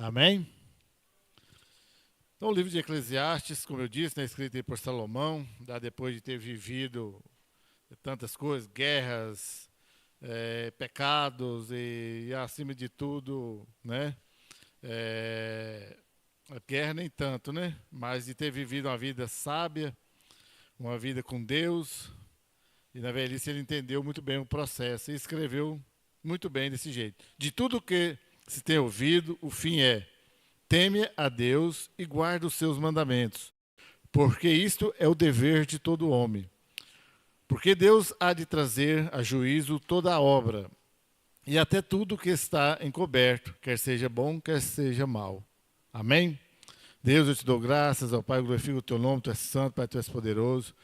Amém? Então, o livro de Eclesiastes, como eu disse, escrito aí por Salomão, depois de ter vivido tantas coisas, guerras, pecados e, acima de tudo, né? A guerra nem tanto, né? Mas de ter vivido uma vida sábia, uma vida com Deus, e na velhice ele entendeu muito bem o processo e escreveu muito bem desse jeito. De tudo que se tem ouvido, o fim é: teme a Deus e guarda os seus mandamentos, porque isto é o dever de todo homem. Porque Deus há de trazer a juízo toda a obra, e até tudo que está encoberto, quer seja bom, quer seja mal. Amém? Deus, eu te dou graças, ó Pai, eu glorifico o teu nome, tu és santo, Pai, tu és poderoso.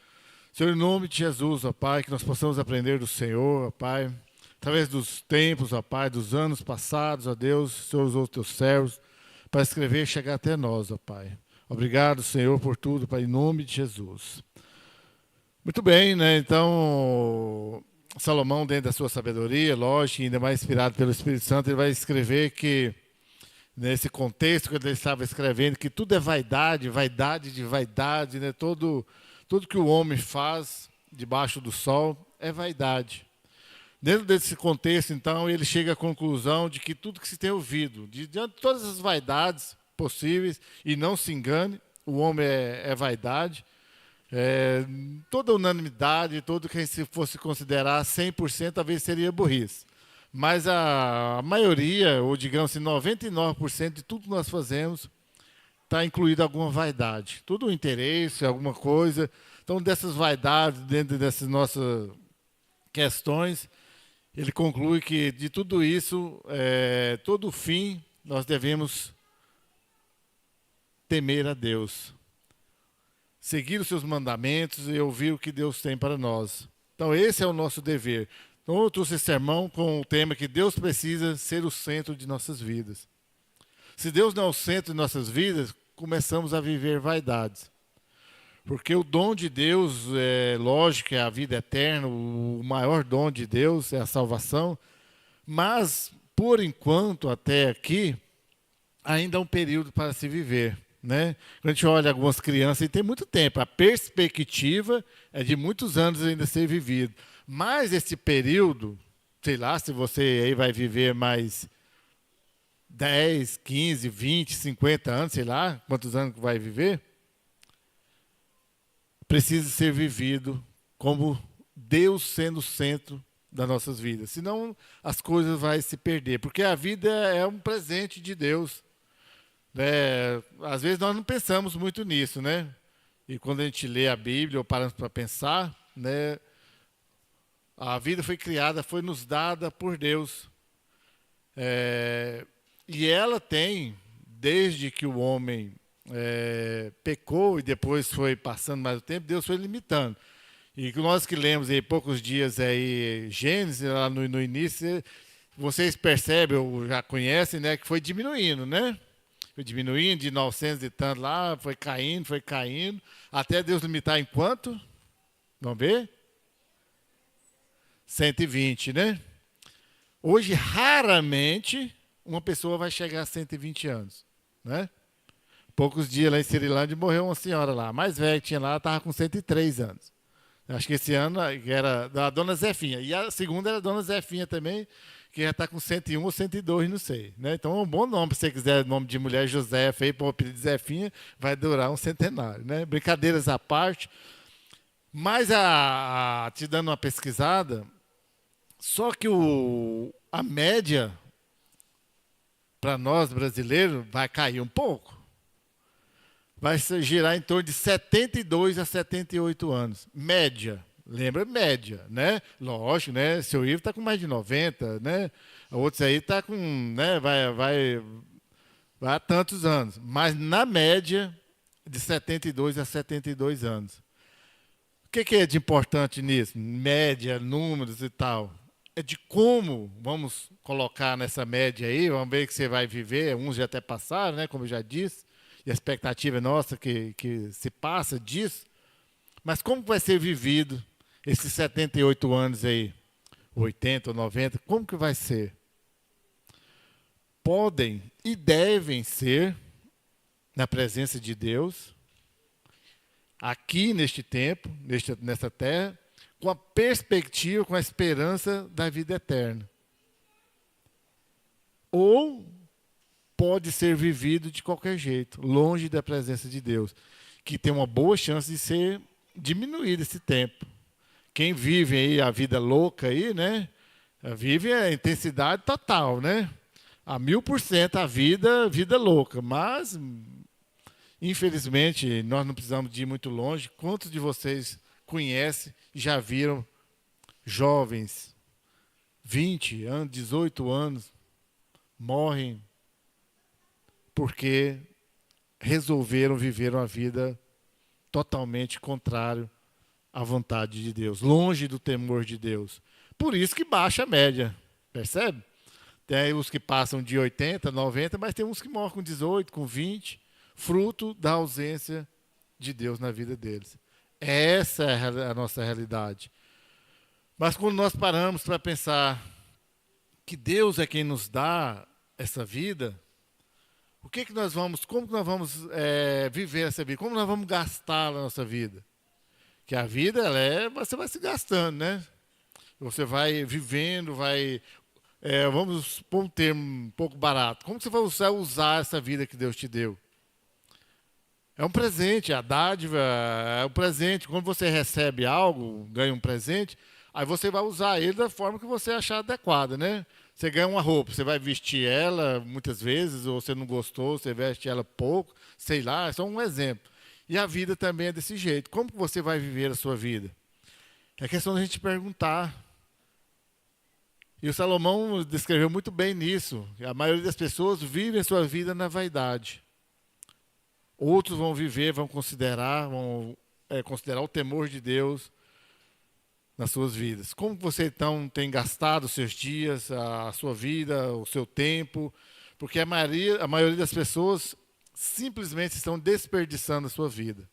Senhor, em nome de Jesus, ó Pai, que nós possamos aprender do Senhor, ó Pai, através dos tempos, ó Pai, dos anos passados, ó Deus, o Senhor usou os teus servos para escrever e chegar até nós, ó Pai. Obrigado, Senhor, por tudo, Pai, em nome de Jesus. Muito bem, né? Então, Salomão, dentro da sua sabedoria, lógico, ainda mais inspirado pelo Espírito Santo, ele vai escrever que, nesse contexto que ele estava escrevendo, que tudo é vaidade, vaidade de vaidade, né? Tudo que o homem faz debaixo do sol é vaidade. Dentro desse contexto, então, ele chega à conclusão de que tudo que se tem ouvido, diante de todas as vaidades possíveis, e não se engane, o homem é vaidade, toda unanimidade, tudo que se fosse considerar 100%, talvez seria burrice. Mas a maioria, ou digamos assim, 99% de tudo que nós fazemos, está incluído alguma vaidade. Tudo um interesse, alguma coisa. Então, dessas vaidades, dentro dessas nossas questões, ele conclui que de tudo isso, todo fim, nós devemos temer a Deus. Seguir os seus mandamentos e ouvir o que Deus tem para nós. Então, esse é o nosso dever. Então, eu trouxe esse sermão com o tema que Deus precisa ser o centro de nossas vidas. Se Deus não é o centro de nossas vidas, começamos a viver vaidades. Porque o dom de Deus, lógico, é a vida eterna, o maior dom de Deus é a salvação, mas, por enquanto, até aqui, ainda é um período para se viver. Né? Quando a gente olha algumas crianças, e tem muito tempo, a perspectiva é de muitos anos ainda ser vivido. Mas esse período, sei lá, se você aí vai viver mais 10, 15, 20, 50 anos, sei lá, quantos anos que vai viver, precisa ser vivido como Deus sendo o centro das nossas vidas. Senão as coisas vão se perder, porque a vida é um presente de Deus. Às vezes nós não pensamos muito nisso, né? E quando a gente lê a Bíblia ou paramos para pensar, né? A vida foi criada, foi nos dada por Deus. E ela tem, desde que o homem pecou e depois foi passando mais o tempo, Deus foi limitando. E nós que lemos aí poucos dias aí Gênesis, lá no início, vocês percebem ou já conhecem, né, que foi diminuindo, né? Foi diminuindo de 900 e tanto lá, foi caindo, até Deus limitar em quanto? Vamos ver? 120, né? Hoje, raramente, uma pessoa vai chegar a 120 anos, né? Poucos dias lá em Cirilândia morreu uma senhora lá, a mais velha que tinha lá, estava com 103 anos. Acho que esse ano era da dona Zefinha. E a segunda era a dona Zefinha também, que já está com 101 ou 102, não sei. Né? Então é um bom nome, se você quiser nome de mulher Josefa aí, para o apelido de Zefinha, vai durar um centenário. Né? Brincadeiras à parte. Mas, te dando uma pesquisada, só que a média, para nós brasileiros, vai cair um pouco. Vai girar em torno de 72 a 78 anos. Média. Lembra? Média, né? Lógico, né? Seu Ivo está com mais de 90, né? Outros aí está com, né? Vai a tantos anos. Mas na média, de 72 a 72 anos. O que é de importante nisso? Média, números e tal. É de como vamos colocar nessa média aí, vamos ver que você vai viver, uns já até passaram, né? Como eu já disse. E a expectativa é nossa que se passa disso. Mas como vai ser vivido esses 78 anos aí? 80 ou 90? Como que vai ser? podem e devem ser na presença de Deus, aqui neste tempo, nessa terra, com a perspectiva, com a esperança da vida eterna. Ou pode ser vivido de qualquer jeito, longe da presença de Deus, que tem uma boa chance de ser diminuído esse tempo. Quem vive aí a vida louca aí, né? Vive a intensidade total, né? A 1000% a vida louca. Mas, infelizmente, nós não precisamos de ir muito longe. Quantos de vocês conhecem, já viram jovens, 20 anos, 18 anos, morrem porque resolveram viver uma vida totalmente contrária à vontade de Deus, longe do temor de Deus. Por isso que baixa a média, percebe? Tem os que passam de 80, 90, mas tem uns que morrem com 18, com 20, fruto da ausência de Deus na vida deles. Essa é a nossa realidade. Mas quando nós paramos para pensar que Deus é quem nos dá essa vida, como que nós vamos viver essa vida? Como nós vamos gastar a nossa vida? Que a vida, você vai se gastando, né? Você vai vivendo, vamos pôr um termo um pouco barato. Como que você vai usar essa vida que Deus te deu? É um presente, a dádiva é um presente. Quando você recebe algo, ganha um presente, aí você vai usar ele da forma que você achar adequada, né? Você ganha uma roupa, você vai vestir ela muitas vezes, ou você não gostou, você veste ela pouco, sei lá, é só um exemplo. E a vida também é desse jeito. Como que você vai viver a sua vida? É questão da gente perguntar. E o Salomão descreveu muito bem nisso. A maioria das pessoas vive a sua vida na vaidade. Outros vão considerar o temor de Deus nas suas vidas. Como você, então, tem gastado os seus dias, a sua vida, o seu tempo? Porque a maioria das pessoas simplesmente estão desperdiçando a sua vida.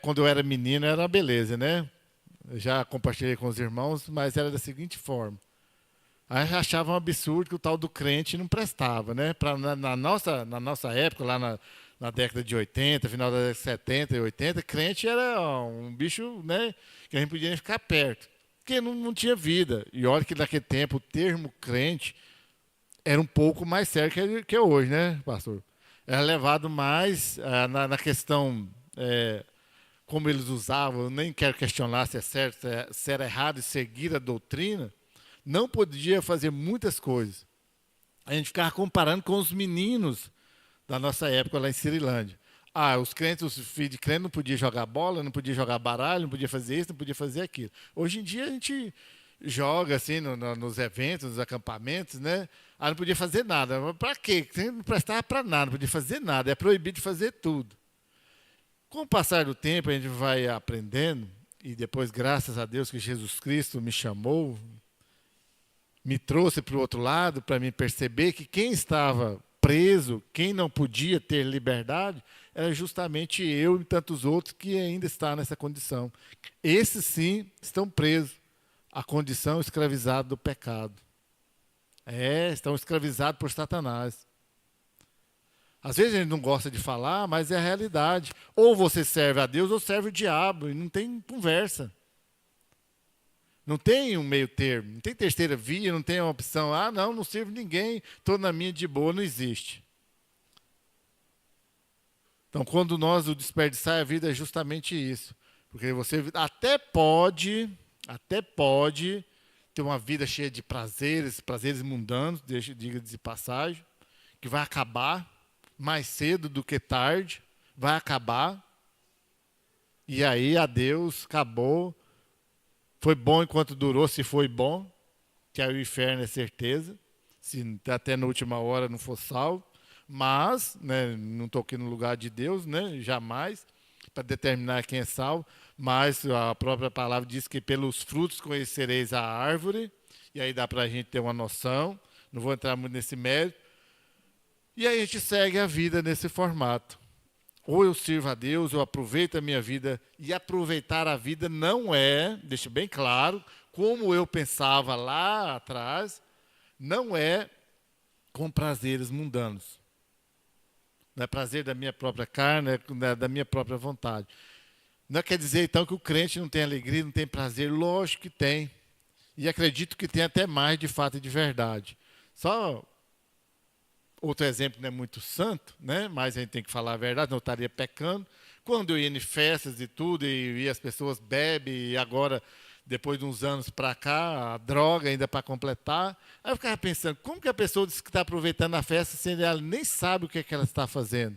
Quando eu era menino, era uma beleza, né? Eu já compartilhei com os irmãos, mas era da seguinte forma. Aí achavam um absurdo que o tal do crente não prestava, né? Na nossa época, lá na década de 80, final da década de 70 e 80, crente era um bicho, né, que a gente podia nem ficar perto, porque não tinha vida. E olha que naquele tempo o termo crente era um pouco mais sério que hoje, né, pastor? Era levado mais na questão, como eles usavam, eu nem quero questionar se é certo, se era errado seguir a doutrina, não podia fazer muitas coisas. A gente ficava comparando com os meninos da nossa época lá em Cirilândia. Os filhos de crente não podiam jogar bola, não podiam jogar baralho, não podia fazer isso, não podia fazer aquilo. Hoje em dia a gente joga assim nos eventos, nos acampamentos, né? Não podia fazer nada. Para quê? Não prestava para nada, não podia fazer nada. É proibido de fazer tudo. Com o passar do tempo a gente vai aprendendo, e depois, graças a Deus, que Jesus Cristo me chamou, me trouxe para o outro lado, para me perceber que quem estava preso, quem não podia ter liberdade, era justamente eu e tantos outros que ainda estão nessa condição. Esses sim estão presos à condição escravizada do pecado. Estão escravizados por Satanás. Às vezes a gente não gosta de falar, mas é a realidade. Ou você serve a Deus ou serve o diabo, e não tem conversa. Não tem um meio termo, não tem terceira via, não tem uma opção, não sirvo ninguém, estou na minha de boa, não existe. Então, quando nós o desperdiçar a vida, é justamente isso. Porque você até pode ter uma vida cheia de prazeres mundanos, diga de passagem, que vai acabar mais cedo do que tarde, vai acabar. E aí, adeus, acabou. Foi bom enquanto durou, se foi bom, que aí o inferno é certeza, se até na última hora não for salvo, mas, né, não estou aqui no lugar de Deus, né, jamais, para determinar quem é salvo, mas a própria palavra diz que pelos frutos conhecereis a árvore, e aí dá para a gente ter uma noção, não vou entrar muito nesse mérito, e aí a gente segue a vida nesse formato. Ou eu sirvo a Deus, eu aproveito a minha vida, e aproveitar a vida não deixa bem claro, como eu pensava lá atrás, não é com prazeres mundanos. Não é prazer da minha própria carne, é da minha própria vontade. Não quer dizer, então, que o crente não tem alegria, não tem prazer. Lógico que tem. E acredito que tem até mais de fato e de verdade. Só outro exemplo não é muito santo, né? Mas a gente tem que falar a verdade, não estaria pecando. Quando eu ia em festas e tudo, e as pessoas bebem, e agora, depois de uns anos para cá, a droga ainda para completar. Aí eu ficava pensando, como que a pessoa diz que está aproveitando a festa, sendo ela nem sabe o que é que ela está fazendo?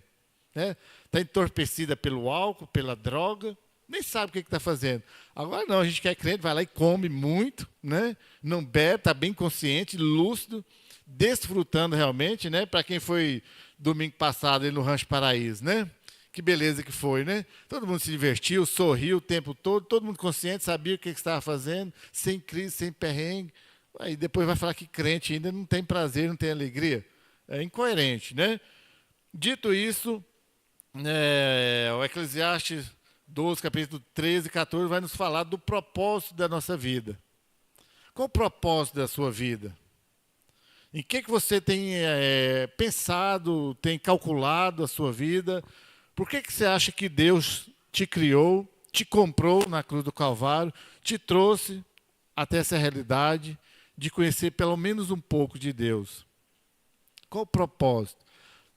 Né? Está entorpecida pelo álcool, pela droga, nem sabe o que está fazendo. Agora não, a gente que é crente, vai lá e come muito, né? Não bebe, está bem consciente, lúcido, desfrutando realmente, né? Para quem foi domingo passado aí no Rancho Paraíso, né? Que beleza que foi, né? Todo mundo se divertiu, sorriu o tempo todo mundo consciente, sabia o que estava fazendo, sem crise, sem perrengue. Aí depois vai falar que crente ainda não tem prazer, não tem alegria. É incoerente, né? Dito isso, o Eclesiastes 12, capítulo 13 e 14, vai nos falar do propósito da nossa vida. Qual o propósito da sua vida? Em que você tem pensado, tem calculado a sua vida? Por que você acha que Deus te criou, te comprou na cruz do Calvário, te trouxe até essa realidade de conhecer pelo menos um pouco de Deus? Qual o propósito?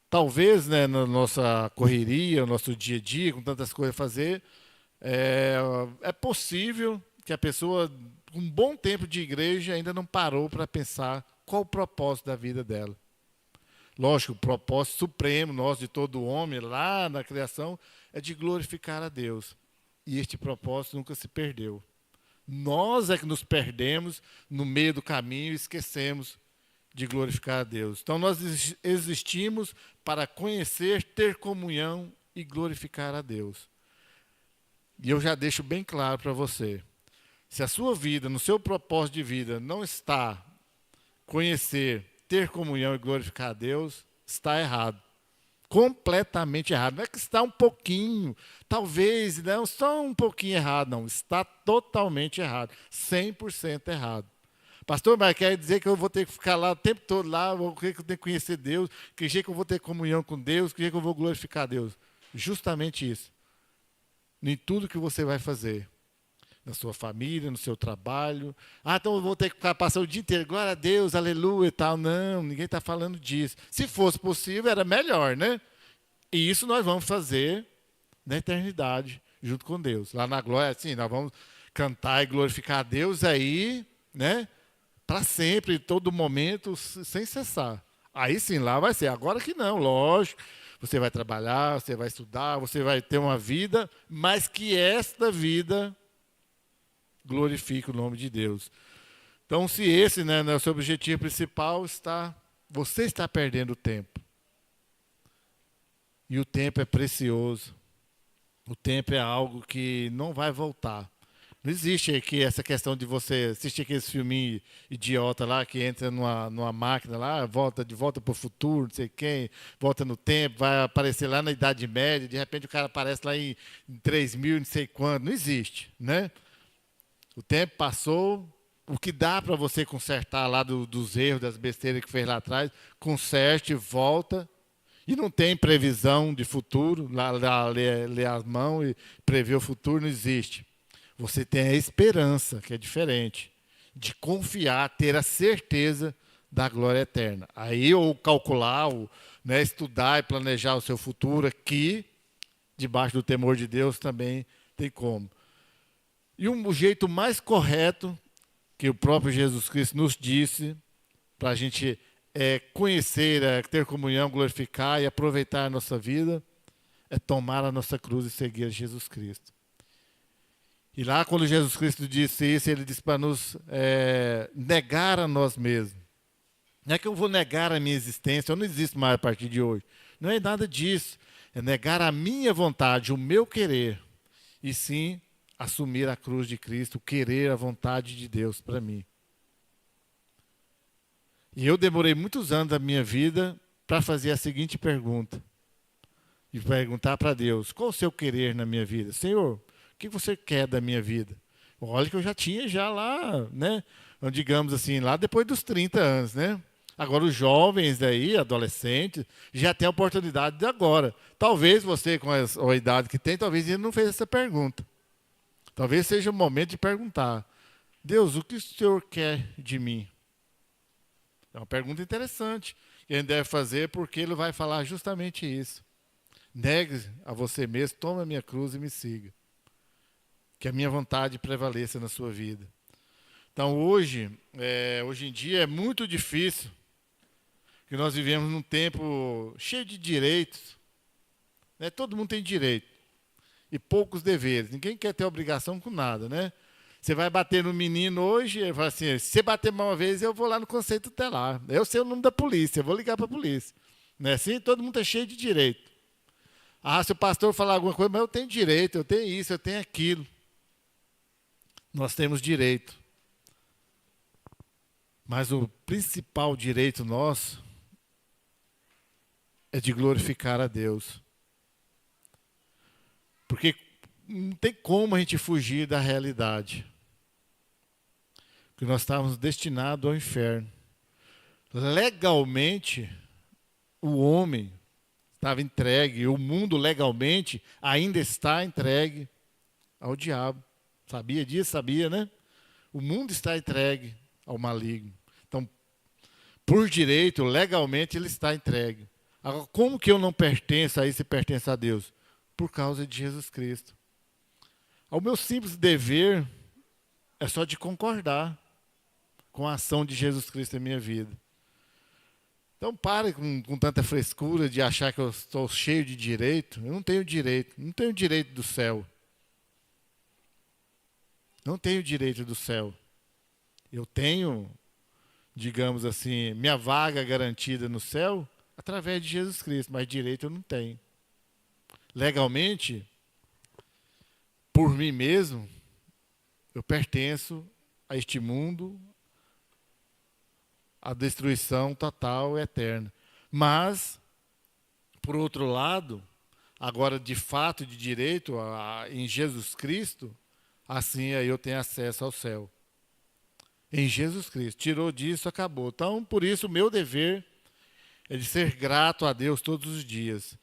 Talvez, né, na nossa correria, no nosso dia a dia, com tantas coisas a fazer, é possível que a pessoa, com um bom tempo de igreja, ainda não parou para pensar qual o propósito da vida dela. Lógico, o propósito supremo nosso, de todo homem, lá na criação, é de glorificar a Deus. E este propósito nunca se perdeu. Nós é que nos perdemos no meio do caminho e esquecemos de glorificar a Deus. Então nós existimos para conhecer, ter comunhão e glorificar a Deus. E eu já deixo bem claro para você, se a sua vida, no seu propósito de vida, não está conhecer, ter comunhão e glorificar a Deus, está errado. Completamente errado. Não é que está um pouquinho, talvez, não, só um pouquinho errado, não. Está totalmente errado. 100% errado. Pastor, mas quer dizer que eu vou ter que ficar lá o tempo todo lá, que eu tenho que conhecer Deus, que jeito que eu vou ter comunhão com Deus, que jeito que eu vou glorificar a Deus. Justamente isso. Em tudo que você vai fazer. Na sua família, no seu trabalho. Ah, então eu vou ter que ficar passando o dia inteiro, glória a Deus, aleluia e tal. Não, ninguém está falando disso. Se fosse possível, era melhor, né? E isso nós vamos fazer na eternidade, junto com Deus. Lá na glória, assim, nós vamos cantar e glorificar a Deus aí, né? Para sempre, em todo momento, sem cessar. Aí sim, lá vai ser. Agora que não, lógico. Você vai trabalhar, você vai estudar, você vai ter uma vida, mas que esta vida glorifique o nome de Deus. Então, se esse, né, é o seu objetivo principal, você está perdendo tempo. E o tempo é precioso. O tempo é algo que não vai voltar. Não existe aqui essa questão de você assistir aqueles filminhos idiota lá, que entra numa máquina lá, de volta para o futuro, não sei quem, volta no tempo, vai aparecer lá na Idade Média, de repente o cara aparece lá em 3000, não sei quando. Não existe, né? O tempo passou, o que dá para você consertar lá dos erros, das besteiras que fez lá atrás, conserte, volta, e não tem previsão de futuro, lá ler as mãos e prever o futuro, não existe. Você tem a esperança, que é diferente, de confiar, ter a certeza da glória eterna. Aí, ou calcular, né, estudar e planejar o seu futuro aqui, debaixo do temor de Deus, também tem como. E o jeito mais correto, que o próprio Jesus Cristo nos disse, para a gente conhecer, ter comunhão, glorificar e aproveitar a nossa vida, é tomar a nossa cruz e seguir a Jesus Cristo. E lá, quando Jesus Cristo disse isso, ele disse para nos negar a nós mesmos. Não é que eu vou negar a minha existência, eu não existo mais a partir de hoje. Não é nada disso. É negar a minha vontade, o meu querer. E sim, assumir a cruz de Cristo, querer a vontade de Deus para mim. E eu demorei muitos anos da minha vida para fazer a seguinte pergunta. E perguntar para Deus, qual o seu querer na minha vida? Senhor, o que você quer da minha vida? Olha que eu já tinha lá, né? Digamos assim, lá depois dos 30 anos, né? Agora, os jovens aí, adolescentes, já têm a oportunidade de agora. Talvez você, com a idade que tem, talvez ele não fez essa pergunta. Talvez seja o momento de perguntar: Deus, o que o Senhor quer de mim? É uma pergunta interessante que a gente deve fazer, porque ele vai falar justamente isso. Negue a você mesmo, tome a minha cruz e me siga. Que a minha vontade prevaleça na sua vida. Então, hoje em dia, é muito difícil, que nós vivemos num tempo cheio de direitos. Né? Todo mundo tem direito e poucos deveres. Ninguém quer ter obrigação com nada, né? Você vai bater no menino hoje, ele fala assim: se você bater uma vez, eu vou lá no conselho tutelar. Eu sei o nome da polícia, eu vou ligar para a polícia. Não é assim? Todo mundo está cheio de direito. Ah, se o pastor falar alguma coisa, mas eu tenho direito, eu tenho isso, eu tenho aquilo. Nós temos direito. Mas o principal direito nosso é de glorificar a Deus. Porque não tem como a gente fugir da realidade. Porque nós estávamos destinados ao inferno. Legalmente, o homem estava entregue, o mundo legalmente ainda está entregue ao diabo. Sabia disso? Sabia, né? O mundo está entregue ao maligno. Então, por direito, legalmente, ele está entregue. Agora, como que eu não pertenço a isso e pertenço a Deus? Por causa de Jesus Cristo. O meu simples dever é só de concordar com a ação de Jesus Cristo na minha vida. Então pare com tanta frescura de achar que eu estou cheio de direito. Eu não tenho direito. Não tenho direito do céu. Não tenho direito do céu. Eu tenho, digamos assim, minha vaga garantida no céu através de Jesus Cristo, mas direito eu não tenho. Legalmente, por mim mesmo, eu pertenço a este mundo, à destruição total e eterna. Mas, por outro lado, agora de fato, de direito, em Jesus Cristo, assim aí eu tenho acesso ao céu. Em Jesus Cristo. Tirou disso, acabou. Então, por isso, o meu dever é de ser grato a Deus todos os dias.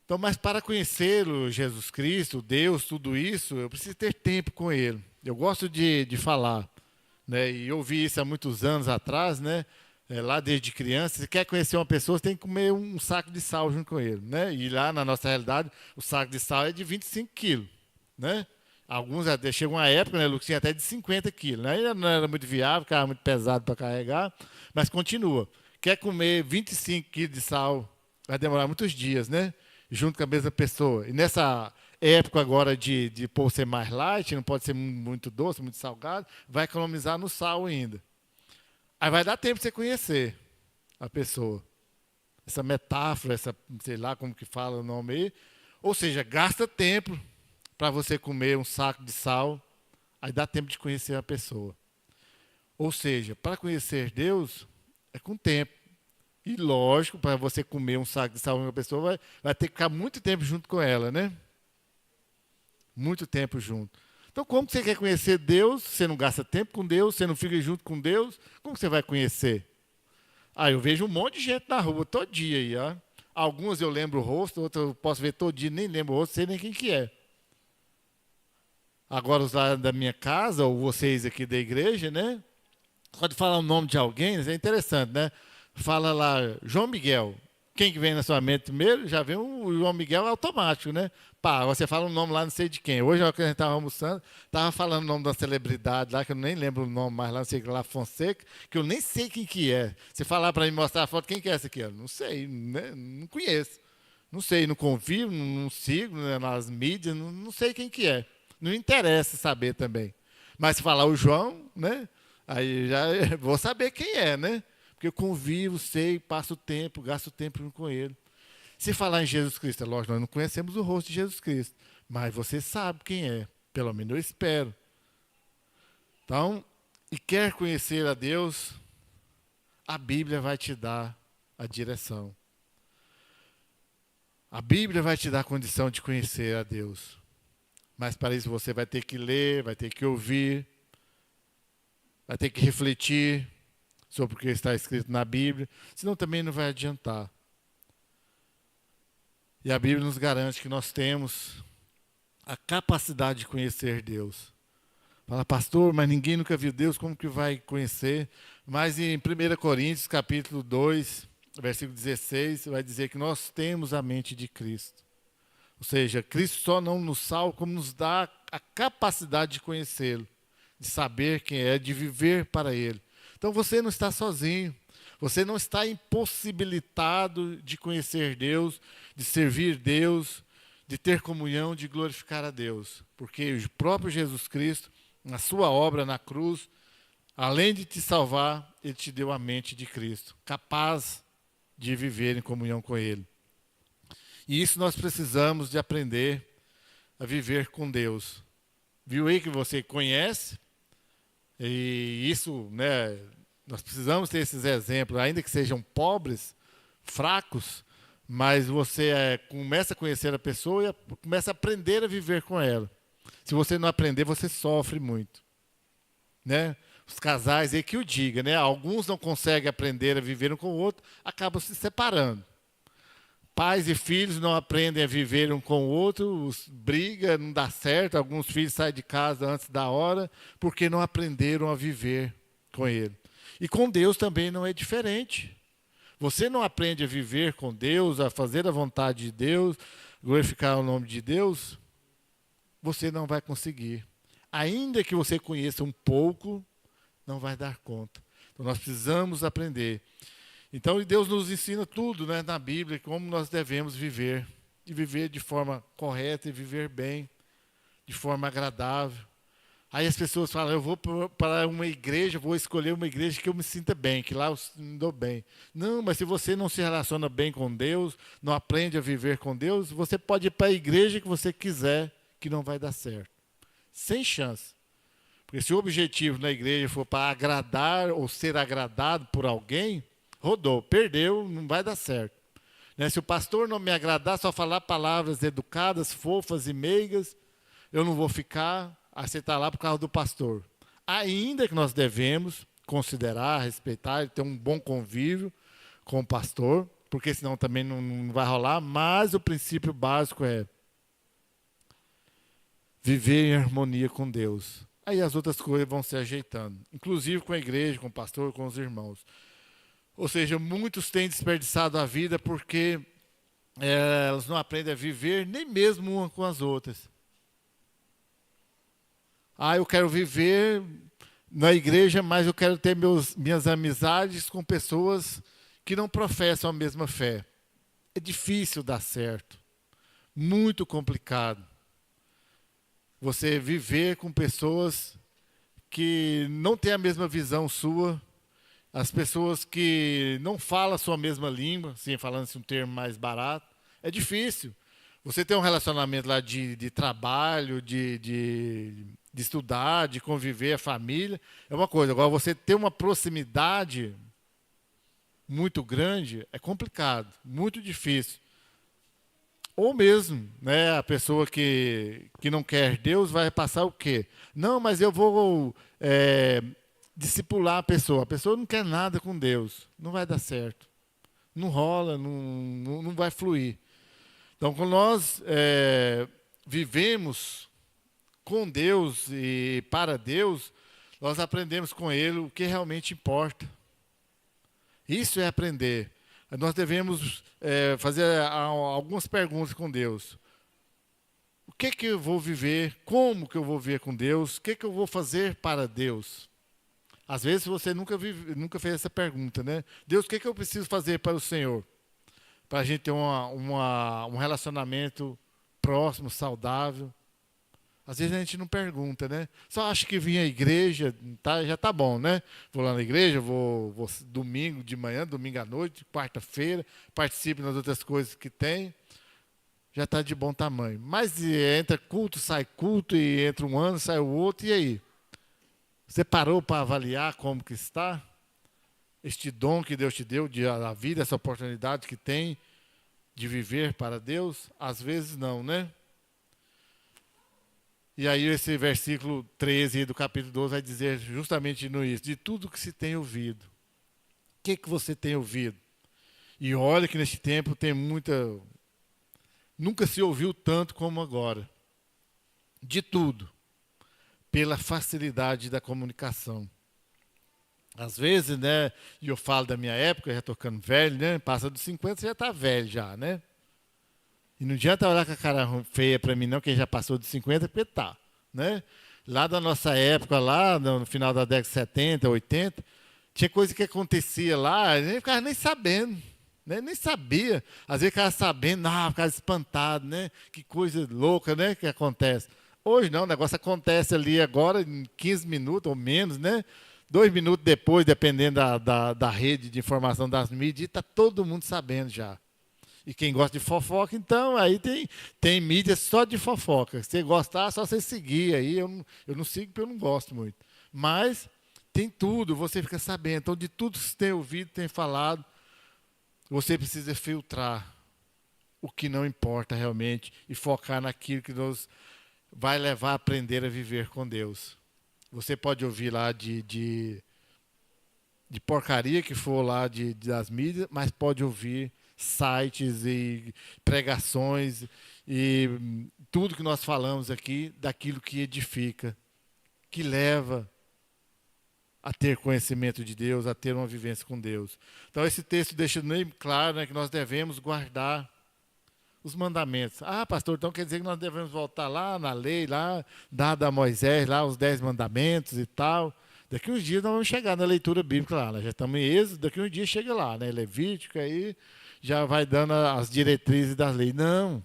Então, mas para conhecê-lo, Jesus Cristo, Deus, tudo isso, eu preciso ter tempo com Ele. Eu gosto de falar, né? E eu ouvi isso há muitos anos atrás, né? Lá desde criança, se quer conhecer uma pessoa, você tem que comer um saco de sal junto com ele, né? E lá na nossa realidade, o saco de sal é de 25 quilos, né? Alguns até chegam uma época, né, Lucas, tinha até de 50 quilos, né? Ainda não era muito viável, ficava muito pesado para carregar, mas continua. Quer comer 25 quilos de sal, vai demorar muitos dias, né? Junto com a mesma pessoa. E nessa época agora de por ser mais light, não pode ser muito doce, muito salgado, vai economizar no sal ainda. Aí vai dar tempo para você conhecer a pessoa. Essa metáfora, essa, sei lá como que fala o nome aí. Ou seja, gasta tempo para você comer um saco de sal, aí dá tempo de conhecer a pessoa. Ou seja, para conhecer Deus, é com tempo. E lógico, para você comer um saco de sal com uma pessoa, vai ter que ficar muito tempo junto com ela, né? Muito tempo junto. Então, como você quer conhecer Deus, você não gasta tempo com Deus, você não fica junto com Deus, como você vai conhecer? Eu vejo um monte de gente na rua, todo dia aí, ó. Alguns eu lembro o rosto, outros eu posso ver todo dia, nem lembro o rosto, sei nem quem que é. Agora, os lá da minha casa, ou vocês aqui da igreja, né? Pode falar o nome de alguém, é interessante, né? Fala lá, João Miguel. Quem que vem na sua mente primeiro? Já vem o João Miguel automático, né? Pá, você fala um nome lá, não sei de quem. Hoje, quando a gente estava almoçando, estava falando o nome da celebridade lá, que eu nem lembro o nome mais lá, não sei que lá, Fonseca, que eu nem sei quem que é. Você falar para mim, mostrar a foto, quem que é essa aqui? Eu não sei, né? Não conheço. Não sei, não convivo, não sigo né, nas mídias, não sei quem que é. Não interessa saber também. Mas se falar o João, né? Aí já vou saber quem é, né? Porque eu convivo, sei, passo tempo, gasto tempo junto com ele. Se falar em Jesus Cristo, é lógico, nós não conhecemos o rosto de Jesus Cristo, mas você sabe quem é, pelo menos eu espero. Então, e quer conhecer a Deus, a Bíblia vai te dar a direção. A Bíblia vai te dar a condição de conhecer a Deus. Mas para isso você vai ter que ler, vai ter que ouvir, vai ter que refletir, sobre o que está escrito na Bíblia, senão também não vai adiantar. E a Bíblia nos garante que nós temos a capacidade de conhecer Deus. Fala, pastor, mas ninguém nunca viu Deus, como que vai conhecer? Mas em 1 Coríntios, capítulo 2, versículo 16, vai dizer que nós temos a mente de Cristo. Ou seja, Cristo só não nos salva, como nos dá a capacidade de conhecê-lo, de saber quem é, de viver para Ele. Então você não está sozinho, você não está impossibilitado de conhecer Deus, de servir Deus, de ter comunhão, de glorificar a Deus. Porque o próprio Jesus Cristo, na sua obra na cruz, além de te salvar, Ele te deu a mente de Cristo, capaz de viver em comunhão com Ele. E isso nós precisamos de aprender a viver com Deus. Viu aí que você conhece? E isso, né, nós precisamos ter esses exemplos, ainda que sejam pobres, fracos, mas você começa a conhecer a pessoa e começa a aprender a viver com ela. Se você não aprender, você sofre muito. Né? Os casais aí que o diga, né? Alguns não conseguem aprender a viver um com o outro, acabam se separando. Pais e filhos não aprendem a viver um com o outro, briga, não dá certo, alguns filhos saem de casa antes da hora, porque não aprenderam a viver com Ele. E com Deus também não é diferente. Você não aprende a viver com Deus, a fazer a vontade de Deus, glorificar o nome de Deus, você não vai conseguir. Ainda que você conheça um pouco, não vai dar conta. Então nós precisamos aprender. Então Deus nos ensina tudo, né, na Bíblia, como nós devemos viver. E viver de forma correta e viver bem, de forma agradável. Aí as pessoas falam, eu vou para uma igreja, vou escolher uma igreja que eu me sinta bem, que lá eu me dou bem. Não, mas se você não se relaciona bem com Deus, não aprende a viver com Deus, você pode ir para a igreja que você quiser, que não vai dar certo. Sem chance. Porque se o objetivo na igreja for para agradar ou ser agradado por alguém, rodou, perdeu, não vai dar certo. Né? Se o pastor não me agradar, só falar palavras educadas, fofas e meigas, eu não vou ficar, aí você está lá por causa do pastor. Ainda que nós devemos considerar, respeitar, ter um bom convívio com o pastor, porque senão também não vai rolar, mas o princípio básico é viver em harmonia com Deus. Aí as outras coisas vão se ajeitando, inclusive com a igreja, com o pastor, com os irmãos. Ou seja, muitos têm desperdiçado a vida porque elas não aprendem a viver nem mesmo uma com as outras. Eu quero viver na igreja, mas eu quero ter minhas amizades com pessoas que não professam a mesma fé. É difícil dar certo, muito complicado. Você viver com pessoas que não têm a mesma visão sua, as pessoas que não falam a sua mesma língua, assim, falando-se um termo mais barato, é difícil. Você ter um relacionamento lá de trabalho, de estudar, de conviver, a família, é uma coisa. Agora, você ter uma proximidade muito grande é complicado, muito difícil. Ou mesmo, né, a pessoa que não quer Deus vai passar o quê? Não, mas eu vou discipular a pessoa. A pessoa não quer nada com Deus. Não vai dar certo. Não rola, não vai fluir. Então, quando nós vivemos com Deus e para Deus, nós aprendemos com Ele o que realmente importa. Isso é aprender. Nós devemos fazer algumas perguntas com Deus. O que eu vou viver? Como que eu vou viver com Deus? O que eu vou fazer para Deus? Às vezes você nunca fez essa pergunta, né? Deus, o que eu preciso fazer para o Senhor? Para a gente ter um relacionamento próximo, saudável. Às vezes a gente não pergunta, né? Só acha que vir à igreja, já está bom, né? Vou lá na igreja, vou domingo de manhã, domingo à noite, quarta-feira, participo nas outras coisas que tem, já está de bom tamanho. Mas entra culto, sai culto, e entra um ano, sai o outro, e aí? Você parou para avaliar como que está? Este dom que Deus te deu, a vida, essa oportunidade que tem de viver para Deus? Às vezes não, né? E aí esse versículo 13 do capítulo 12 vai dizer justamente isso, de tudo que se tem ouvido. que você tem ouvido? E olha que neste tempo tem muita... Nunca se ouviu tanto como agora. De tudo. Pela facilidade da comunicação. Às vezes, né, e eu falo da minha época, já estou ficando velho, né, passa dos 50, você já está velho já, né? E não adianta olhar com a cara feia para mim não, quem já passou dos 50, porque tá, né? Lá da nossa época, lá no final da década de 70, 80, tinha coisa que acontecia lá, nem ficava nem sabendo, né? Nem sabia. Às vezes ficava sabendo, ficava espantado, né? Que coisa louca, né, que acontece. Hoje não, o negócio acontece ali agora em 15 minutos ou menos, né? 2 minutos depois, dependendo da rede de informação das mídias, está todo mundo sabendo já. E quem gosta de fofoca, então, aí tem mídia só de fofoca. Se você gostar, só você seguir aí. Eu não sigo porque eu não gosto muito. Mas tem tudo, você fica sabendo. Então, de tudo que você tem ouvido, tem falado, você precisa filtrar o que não importa realmente e focar naquilo que nos vai levar a aprender a viver com Deus. Você pode ouvir lá de porcaria que for lá das mídias, mas pode ouvir sites e pregações e tudo que nós falamos aqui, daquilo que edifica, que leva a ter conhecimento de Deus, a ter uma vivência com Deus. Então esse texto deixa bem claro, né, que nós devemos guardar os mandamentos. Pastor, então quer dizer que nós devemos voltar lá na lei, lá, dada a Moisés, lá os 10 mandamentos e tal. Daqui uns dias nós vamos chegar na leitura bíblica lá. Nós já estamos em Êxodo, daqui uns dias chega lá, né? Levítico, aí já vai dando as diretrizes das leis. Não.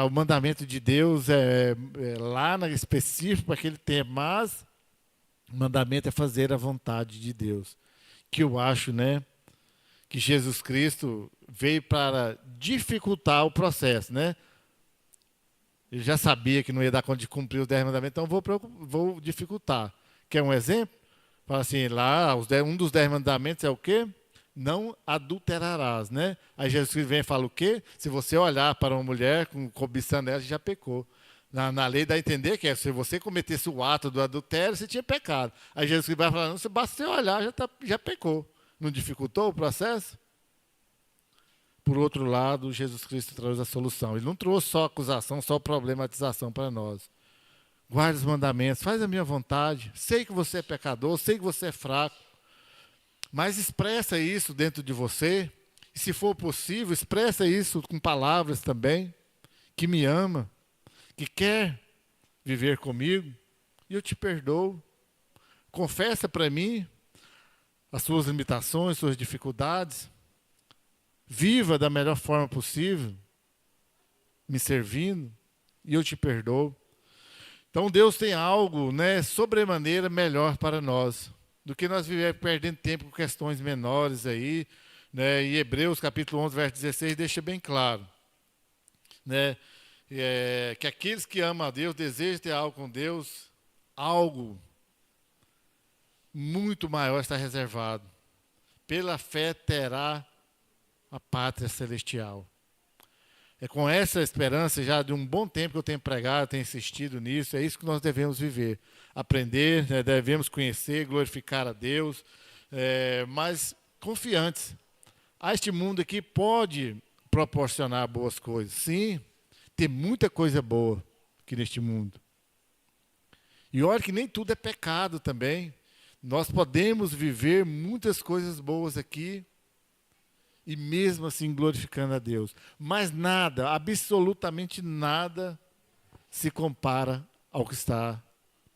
O mandamento de Deus é lá específico para aquele tempo, mas o mandamento é fazer a vontade de Deus. Que eu acho, né, que Jesus Cristo veio para dificultar o processo, né? Ele já sabia que não ia dar conta de cumprir os 10 mandamentos, então vou dificultar. Quer um exemplo? Fala assim, lá, um dos 10 mandamentos é o quê? Não adulterarás, né? Aí Jesus Cristo vem e fala o quê? Se você olhar para uma mulher cobiçando ela, você já pecou. Na lei dá a entender que se você cometesse o ato do adultério, você tinha pecado. Aí Jesus Cristo vai falar, não, basta você olhar, já pecou. Não dificultou o processo? Por outro lado, Jesus Cristo trouxe a solução. Ele não trouxe só acusação, só problematização para nós. Guarde os mandamentos, faz a minha vontade. Sei que você é pecador, sei que você é fraco. Mas expressa isso dentro de você. E se for possível, expressa isso com palavras também. Que me ama, que quer viver comigo. E eu te perdoo. Confessa para mim as suas limitações, suas dificuldades. Viva da melhor forma possível, me servindo, e eu te perdoo. Então Deus tem algo, né, sobremaneira melhor para nós, do que nós viver perdendo tempo com questões menores aí, né? E Hebreus capítulo 11, verso 16 deixa bem claro, né, que aqueles que amam a Deus desejam ter algo com Deus, algo muito maior está reservado. Pela fé terá a pátria celestial. É com essa esperança, já de um bom tempo que eu tenho pregado, tenho insistido nisso, é isso que nós devemos viver. Aprender, né, devemos conhecer, glorificar a Deus, mas confiantes. Este mundo aqui pode proporcionar boas coisas. Sim, tem muita coisa boa aqui neste mundo. E olha que nem tudo é pecado também. Nós podemos viver muitas coisas boas aqui, e mesmo assim glorificando a Deus. Mas nada, absolutamente nada, se compara ao que está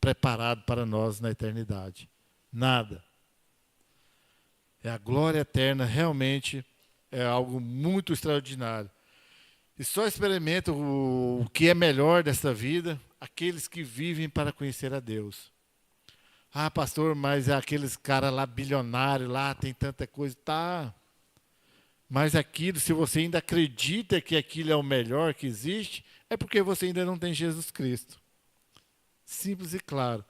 preparado para nós na eternidade. Nada. A glória eterna realmente é algo muito extraordinário. E só experimenta o que é melhor dessa vida aqueles que vivem para conhecer a Deus. Pastor, mas é aqueles caras lá bilionários, lá tem tanta coisa. Tá. Mas aquilo, se você ainda acredita que aquilo é o melhor que existe, é porque você ainda não tem Jesus Cristo. Simples e claro.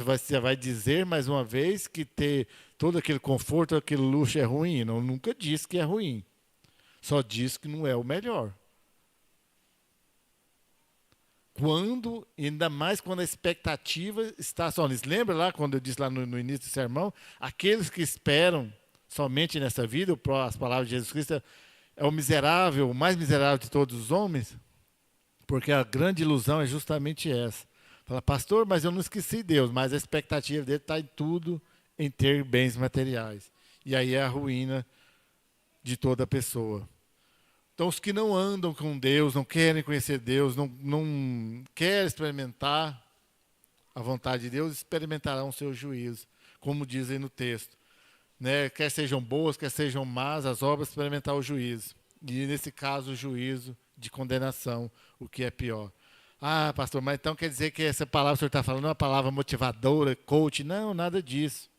Você vai dizer mais uma vez que ter todo aquele conforto, aquele luxo é ruim. Não, nunca disse que é ruim. Só disse que não é o melhor. Ainda mais quando a expectativa está só nisso. Lembra lá, quando eu disse lá no início do sermão, aqueles que esperam somente nessa vida, as palavras de Jesus Cristo, é o miserável, o mais miserável de todos os homens, porque a grande ilusão é justamente essa. Fala, pastor, mas eu não esqueci Deus, mas a expectativa dele está em tudo, em ter bens materiais. E aí é a ruína de toda pessoa. Então, os que não andam com Deus, não querem conhecer Deus, não querem experimentar a vontade de Deus, experimentarão o seu juízo, como dizem no texto. Né? Quer sejam boas, quer sejam más, as obras experimentar o juízo. E, nesse caso, o juízo de condenação, o que é pior. Ah, pastor, mas então quer dizer que essa palavra que o senhor está falando é uma palavra motivadora, coach? Não, nada disso.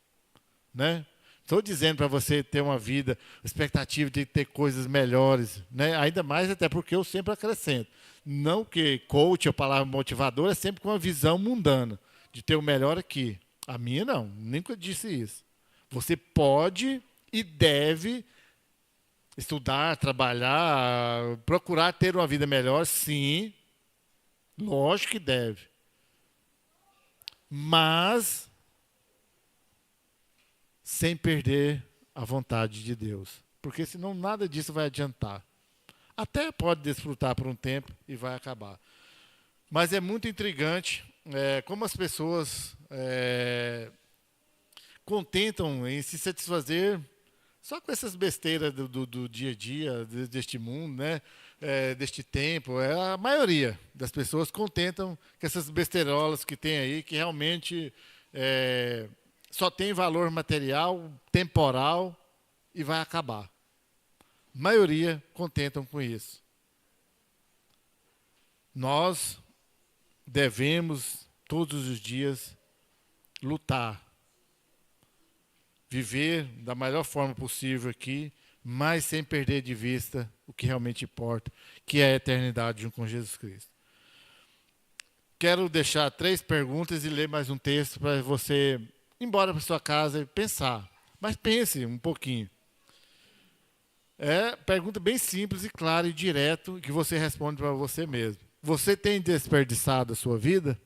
Né? Estou dizendo para você ter uma vida, expectativa de ter coisas melhores, né? Ainda mais até porque eu sempre acrescento. Não que coach, a palavra motivadora, é sempre com uma visão mundana, de ter o melhor aqui. A minha não, nunca disse isso. Você pode e deve estudar, trabalhar, procurar ter uma vida melhor, sim. Lógico que deve. Mas sem perder a vontade de Deus. Porque senão nada disso vai adiantar. Até pode desfrutar por um tempo e vai acabar. Mas é muito intrigante como as pessoas contentam em se satisfazer só com essas besteiras do dia a dia, deste mundo, né? Deste tempo. A maioria das pessoas contentam com essas besteirolas que tem aí, que realmente só tem valor material, temporal e vai acabar. A maioria contentam com isso. Nós devemos, todos os dias, lutar. Viver da melhor forma possível aqui, mas sem perder de vista o que realmente importa, que é a eternidade junto com Jesus Cristo. Quero deixar 3 perguntas e ler mais um texto para você ir embora para sua casa e pensar. Mas pense um pouquinho. Pergunta bem simples e clara e direto, que você responde para você mesmo. Você tem desperdiçado a sua vida?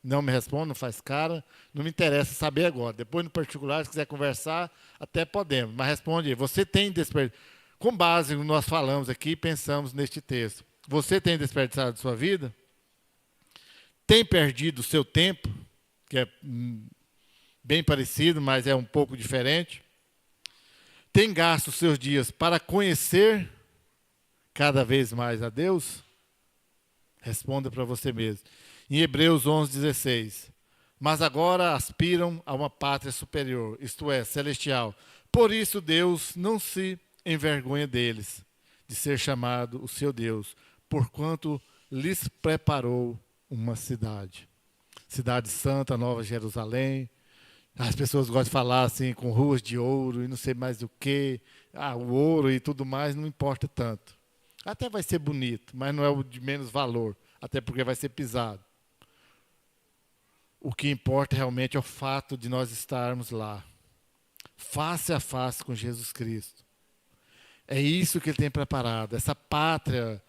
Não me responde, não faz cara. Não me interessa saber agora. Depois, no particular, se quiser conversar, até podemos. Mas responde aí. Você tem desperdiçado? Com base no que nós falamos aqui, pensamos neste texto. Você tem desperdiçado a sua vida? Tem perdido o seu tempo? Que é bem parecido, mas é um pouco diferente. Tem gasto os seus dias para conhecer cada vez mais a Deus? Responda para você mesmo. Em Hebreus 11:16. Mas agora aspiram a uma pátria superior, isto é, celestial. Por isso Deus não se envergonha deles, de ser chamado o seu Deus, porquanto lhes preparou uma cidade. Cidade Santa, Nova Jerusalém. As pessoas gostam de falar assim, com ruas de ouro e não sei mais o quê. O ouro e tudo mais não importa tanto. Até vai ser bonito, mas não é o de menos valor, até porque vai ser pisado. O que importa realmente é o fato de nós estarmos lá, face a face com Jesus Cristo. É isso que Ele tem preparado, essa pátria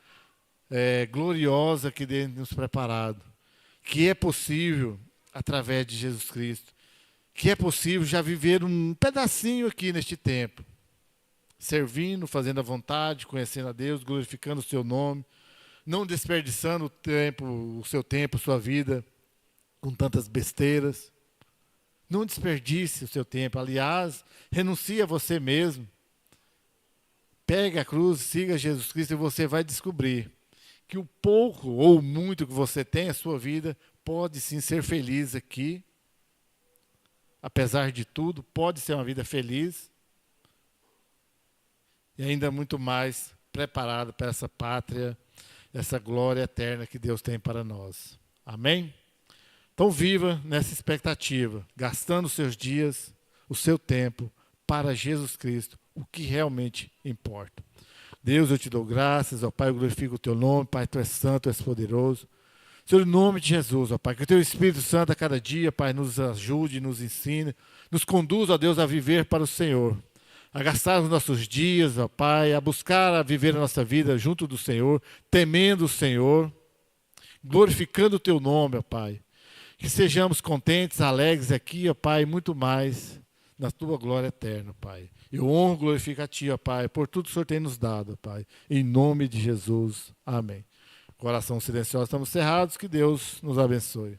gloriosa que Ele tem nos preparado, que é possível através de Jesus Cristo, que é possível já viver um pedacinho aqui neste tempo, servindo, fazendo a vontade, conhecendo a Deus, glorificando o seu nome, não desperdiçando o seu tempo, sua vida, com tantas besteiras. Não desperdice o seu tempo. Aliás, renuncie a você mesmo. Pegue a cruz, siga Jesus Cristo e você vai descobrir que o pouco ou o muito que você tem na sua vida pode sim ser feliz aqui. Apesar de tudo, pode ser uma vida feliz. E ainda muito mais preparado para essa pátria, essa glória eterna que Deus tem para nós. Amém? Então viva nessa expectativa, gastando os seus dias, o seu tempo, para Jesus Cristo, o que realmente importa. Deus, eu te dou graças, ó Pai, eu glorifico o teu nome, Pai, tu és santo, tu és poderoso. Senhor, em nome de Jesus, ó Pai, que o teu Espírito Santo a cada dia, Pai, nos ajude, nos ensine, nos conduza, ó Deus, a viver para o Senhor, a gastar os nossos dias, ó Pai, a buscar a viver a nossa vida junto do Senhor, temendo o Senhor, glorificando o teu nome, ó Pai. Que sejamos contentes, alegres aqui, ó Pai, muito mais na tua glória eterna, Pai. Eu honro e glorifico a ti, ó Pai, por tudo que o Senhor tem nos dado, ó Pai. Em nome de Jesus. Amém. Coração silencioso, estamos cerrados. Que Deus nos abençoe.